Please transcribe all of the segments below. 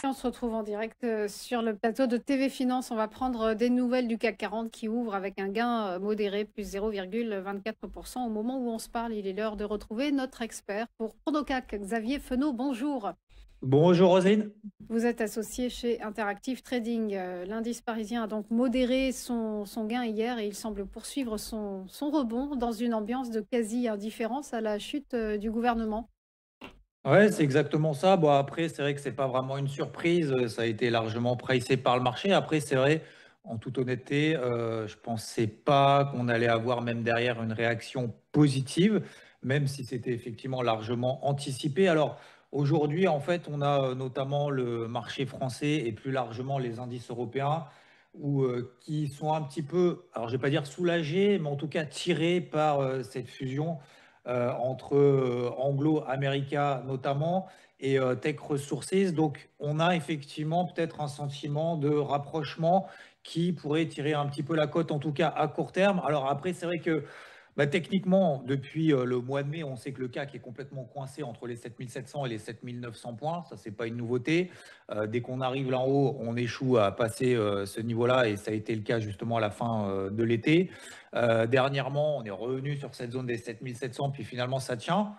On se retrouve en direct sur le plateau de TV Finance. On va prendre des nouvelles du CAC 40 qui ouvre avec un gain modéré, plus 0,24% au moment où on se parle. Il est l'heure de retrouver notre expert pour Pronocac, Xavier Fenot. Bonjour. Bonjour Roselyne. Vous êtes associé chez Interactive Trading. L'indice parisien a donc modéré son gain hier et il semble poursuivre son rebond dans une ambiance de quasi-indifférence à la chute du gouvernement. Ouais, c'est exactement ça. Bon, après, c'est vrai que c'est pas vraiment une surprise. Ça a été largement pricé par le marché. Après, c'est vrai, en toute honnêteté, je pensais pas qu'on allait avoir même derrière une réaction positive, même si c'était effectivement largement anticipé. Alors, aujourd'hui, en fait, on a notamment le marché français et plus largement les indices européens qui sont un petit peu, alors je vais pas dire soulagés, mais en tout cas tirés par cette fusion entre Anglo-America notamment et Tech Resources. Donc, on a effectivement peut-être un sentiment de rapprochement qui pourrait tirer un petit peu la cote, en tout cas à court terme. Alors après, c'est vrai que techniquement, depuis le mois de mai, on sait que le CAC est complètement coincé entre les 7700 et les 7900 points. Ça, c'est pas une nouveauté. Dès qu'on arrive là en haut, on échoue à passer ce niveau-là et ça a été le cas justement à la fin de l'été. Dernièrement, on est revenu sur cette zone des 7700, puis finalement, ça tient.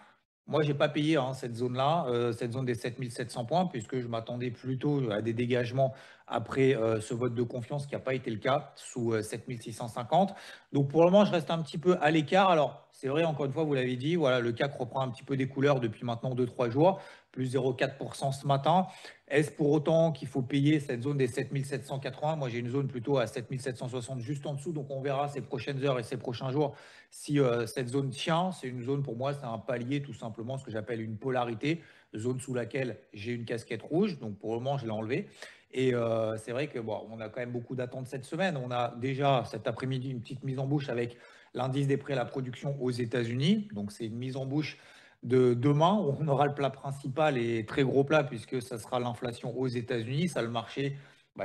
Moi, j'ai pas payé cette zone-là, cette zone des 7700 points, puisque je m'attendais plutôt à des dégagements après ce vote de confiance qui n'a pas été le cas sous 7650. Donc pour le moment, je reste un petit peu à l'écart. Alors, c'est vrai, encore une fois, vous l'avez dit, voilà, le CAC reprend un petit peu des couleurs depuis maintenant 2-3 jours, plus 0,4% ce matin. Est-ce pour autant qu'il faut payer cette zone des 7780? Moi, j'ai une zone plutôt à 7760 juste en dessous. Donc, on verra ces prochaines heures et ces prochains jours si cette zone tient. C'est une zone, pour moi, c'est un palier, tout simplement, ce que j'appelle une polarité, zone sous laquelle j'ai une casquette rouge. Donc, pour le moment, je l'ai enlevée. Et c'est vrai que bon, on a quand même beaucoup d'attentes cette semaine. On a déjà cet après-midi une petite mise en bouche avec l'indice des prix à la production aux États-Unis. Donc, c'est une mise en bouche de demain où on aura le plat principal et très gros plat puisque ça sera l'inflation aux États-Unis. Ça, le marché,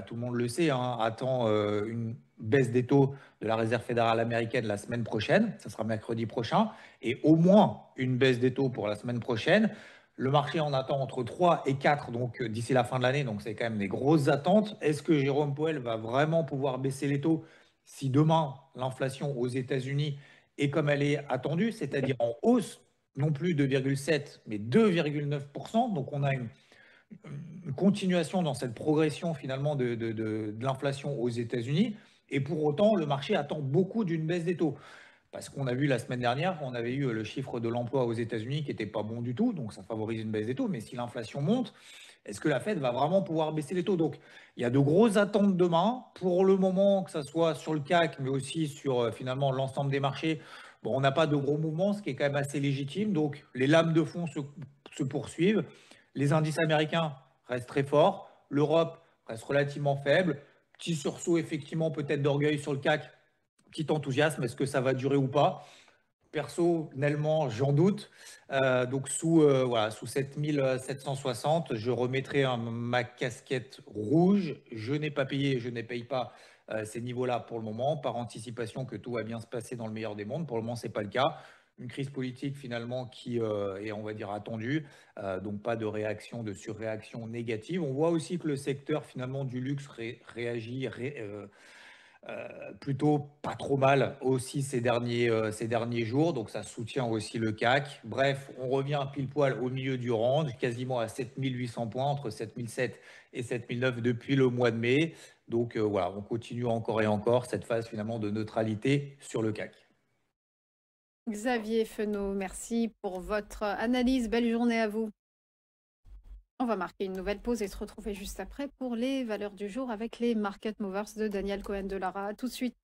tout le monde le sait, hein, attend une baisse des taux de la Réserve fédérale américaine la semaine prochaine. Ça sera mercredi prochain. Et au moins une baisse des taux pour la semaine prochaine. Le marché en attend entre 3 et 4 donc d'ici la fin de l'année. Donc, c'est quand même des grosses attentes. Est-ce que Jérôme Powell va vraiment pouvoir baisser les taux si demain l'inflation aux États-Unis est comme elle est attendue, c'est-à-dire en hausse, non plus 2,7, mais 2,9%. Donc, on a une continuation dans cette progression finalement de l'inflation aux États-Unis. Et pour autant, le marché attend beaucoup d'une baisse des taux. Parce qu'on a vu la semaine dernière, on avait eu le chiffre de l'emploi aux États-Unis qui n'était pas bon du tout, donc ça favorise une baisse des taux. Mais si l'inflation monte, est-ce que la Fed va vraiment pouvoir baisser les taux? Donc, il y a de grosses attentes demain. Pour le moment, que ce soit sur le CAC, mais aussi sur finalement l'ensemble des marchés, bon, on n'a pas de gros mouvements, ce qui est quand même assez légitime. Donc, les lames de fond se poursuivent. Les indices américains restent très forts. L'Europe reste relativement faible. Petit sursaut, effectivement, peut-être d'orgueil sur le CAC. Petit enthousiasme. Est-ce que ça va durer ou pas? Personnellement, j'en doute. Donc, voilà, sous 7760, je remettrai ma casquette rouge. Je n'ai pas payé, je ne paye pas ces niveaux-là pour le moment, par anticipation que tout va bien se passer dans le meilleur des mondes. Pour le moment, ce n'est pas le cas. Une crise politique finalement qui est, on va dire, attendue. Donc, pas de réaction, de surréaction négative. On voit aussi que le secteur finalement du luxe réagit. Plutôt pas trop mal aussi ces derniers jours, donc ça soutient aussi le CAC. Bref, on revient pile poil au milieu du range, quasiment à 7800 points, entre 7007 et 7009 depuis le mois de mai. Donc voilà, on continue encore et encore cette phase finalement de neutralité sur le CAC. Xavier Fenot, merci pour votre analyse. Belle journée à vous. On va marquer une nouvelle pause et se retrouver juste après pour les valeurs du jour avec les Market Movers de Daniel Cohen de Lara. À tout de suite.